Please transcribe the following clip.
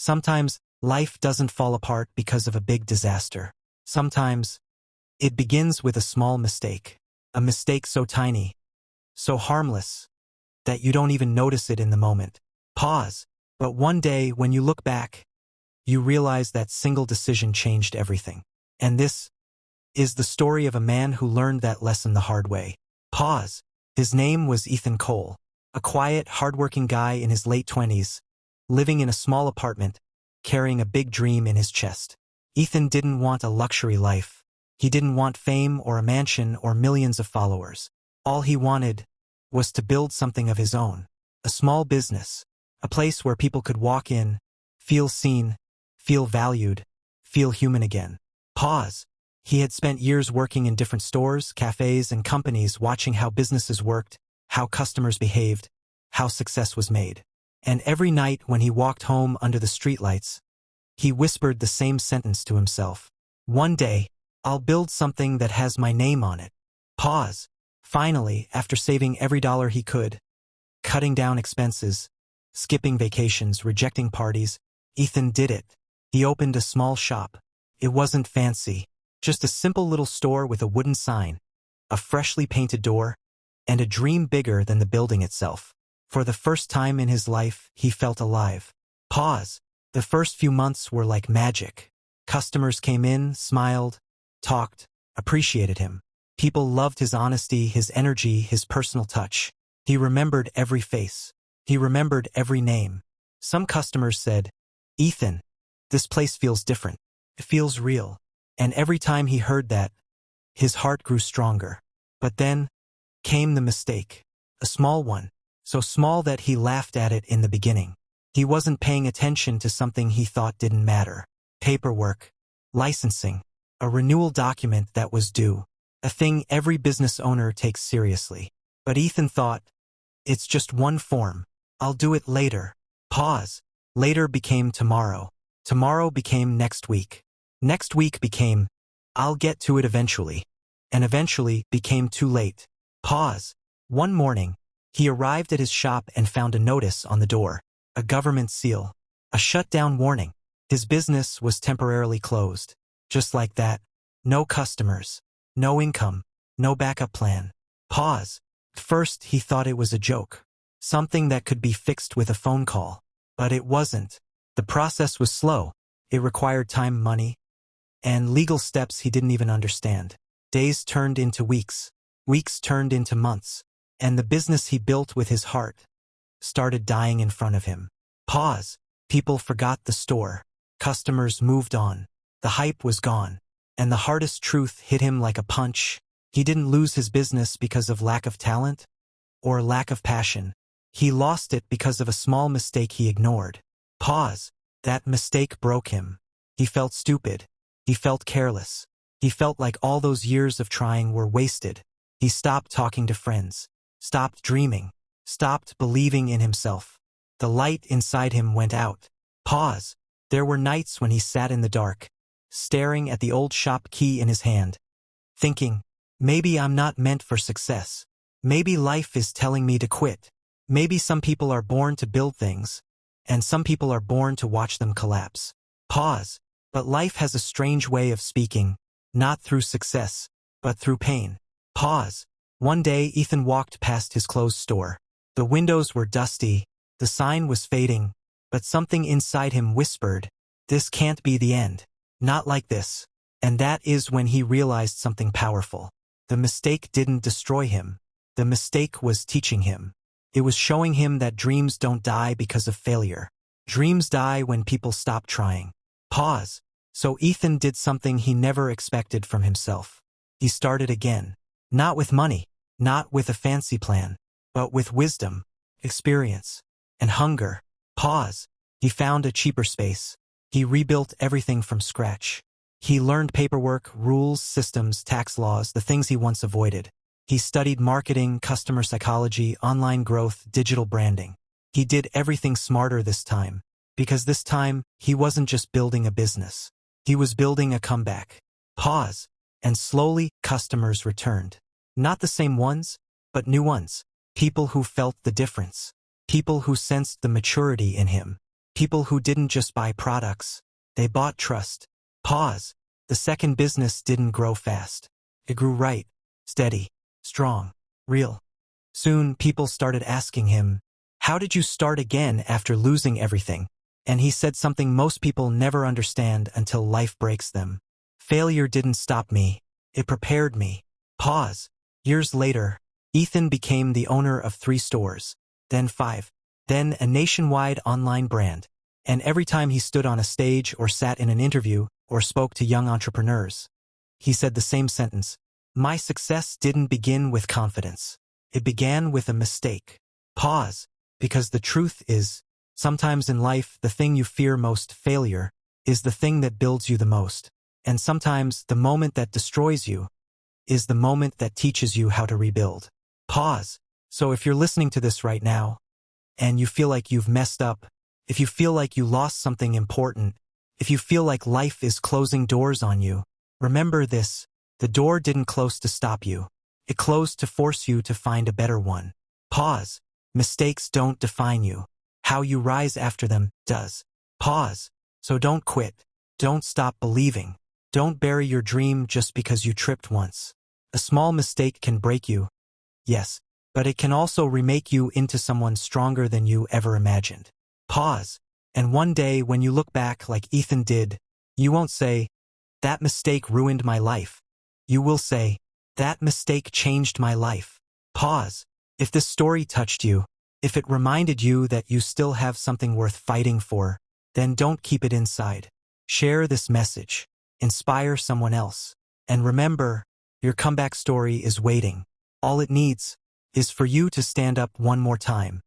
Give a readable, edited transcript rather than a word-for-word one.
Sometimes life doesn't fall apart because of a big disaster. Sometimes it begins with a small mistake. A mistake so tiny, so harmless, that you don't even notice it in the moment. Pause. But one day, when you look back, you realize that single decision changed everything. And this is the story of a man who learned that lesson the hard way. Pause. His name was Ethan Cole, a quiet, hardworking guy in his late 20s, living in a small apartment, carrying a big dream in his chest. Ethan didn't want a luxury life. He didn't want fame or a mansion or millions of followers. All he wanted was to build something of his own. A small business. A place where people could walk in, feel seen, feel valued, feel human again. Pause. He had spent years working in different stores, cafes, and companies, watching how businesses worked, how customers behaved, how success was made. And every night when he walked home under the streetlights, he whispered the same sentence to himself. One day, I'll build something that has my name on it. Pause. Finally, after saving every dollar he could, cutting down expenses, skipping vacations, rejecting parties, Ethan did it. He opened a small shop. It wasn't fancy, just a simple little store with a wooden sign, a freshly painted door, and a dream bigger than the building itself. For the first time in his life, he felt alive. Pause. The first few months were like magic. Customers came in, smiled, talked, appreciated him. People loved his honesty, his energy, his personal touch. He remembered every face. He remembered every name. Some customers said, "Ethan, this place feels different. It feels real." And every time he heard that, his heart grew stronger. But then came the mistake. A small one. So small that he laughed at it in the beginning. He wasn't paying attention to something he thought didn't matter. Paperwork. Licensing. A renewal document that was due. A thing every business owner takes seriously. But Ethan thought, it's just one form. I'll do it later. Pause. Later became tomorrow. Tomorrow became next week. Next week became, I'll get to it eventually. And eventually became too late. Pause. One morning, he arrived at his shop and found a notice on the door. A government seal. A shutdown warning. His business was temporarily closed. Just like that. No customers. No income. No backup plan. Pause. First, he thought it was a joke. Something that could be fixed with a phone call. But it wasn't. The process was slow. It required time, money, and legal steps he didn't even understand. Days turned into weeks. Weeks turned into months. And the business he built with his heart started dying in front of him. Pause. People forgot the store. Customers moved on. The hype was gone. And the hardest truth hit him like a punch. He didn't lose his business because of lack of talent or lack of passion. He lost it because of a small mistake he ignored. Pause. That mistake broke him. He felt stupid. He felt careless. He felt like all those years of trying were wasted. He stopped talking to friends. Stopped dreaming. Stopped believing in himself. The light inside him went out. Pause. There were nights when he sat in the dark, staring at the old shop key in his hand, thinking, maybe I'm not meant for success. Maybe life is telling me to quit. Maybe some people are born to build things, and some people are born to watch them collapse. Pause. But life has a strange way of speaking, not through success, but through pain. Pause. One day, Ethan walked past his closed store. The windows were dusty, the sign was fading, but something inside him whispered, this can't be the end. Not like this. And that is when he realized something powerful. The mistake didn't destroy him. The mistake was teaching him. It was showing him that dreams don't die because of failure. Dreams die when people stop trying. Pause. So Ethan did something he never expected from himself. He started again. Not with money, not with a fancy plan, but with wisdom, experience, and hunger. Pause. He found a cheaper space. He rebuilt everything from scratch. He learned paperwork, rules, systems, tax laws, the things he once avoided. He studied marketing, customer psychology, online growth, digital branding. He did everything smarter this time, because this time, he wasn't just building a business. He was building a comeback. Pause. And slowly, customers returned. Not the same ones, but new ones. People who felt the difference. People who sensed the maturity in him. People who didn't just buy products, they bought trust. Pause. The second business didn't grow fast. It grew right, steady, strong, real. Soon, people started asking him, "How did you start again after losing everything?" And he said something most people never understand until life breaks them. "Failure didn't stop me. It prepared me." Pause. Years later, Ethan became the owner of 3 stores, then 5, then a nationwide online brand. And every time he stood on a stage or sat in an interview or spoke to young entrepreneurs, he said the same sentence: "My success didn't begin with confidence. It began with a mistake." Pause, because the truth is, sometimes in life the thing you fear most, failure, is the thing that builds you the most. And sometimes the moment that destroys you is the moment that teaches you how to rebuild. Pause. So if you're listening to this right now, and you feel like you've messed up, if you feel like you lost something important, if you feel like life is closing doors on you, remember this: the door didn't close to stop you. It closed to force you to find a better one. Pause. Mistakes don't define you. How you rise after them does. Pause. So don't quit. Don't stop believing. Don't bury your dream just because you tripped once. A small mistake can break you, yes, but it can also remake you into someone stronger than you ever imagined. Pause. And one day when you look back like Ethan did, you won't say, "That mistake ruined my life." You will say, "That mistake changed my life." Pause. If this story touched you, if it reminded you that you still have something worth fighting for, then don't keep it inside. Share this message. Inspire someone else. And remember, your comeback story is waiting. All it needs is for you to stand up one more time.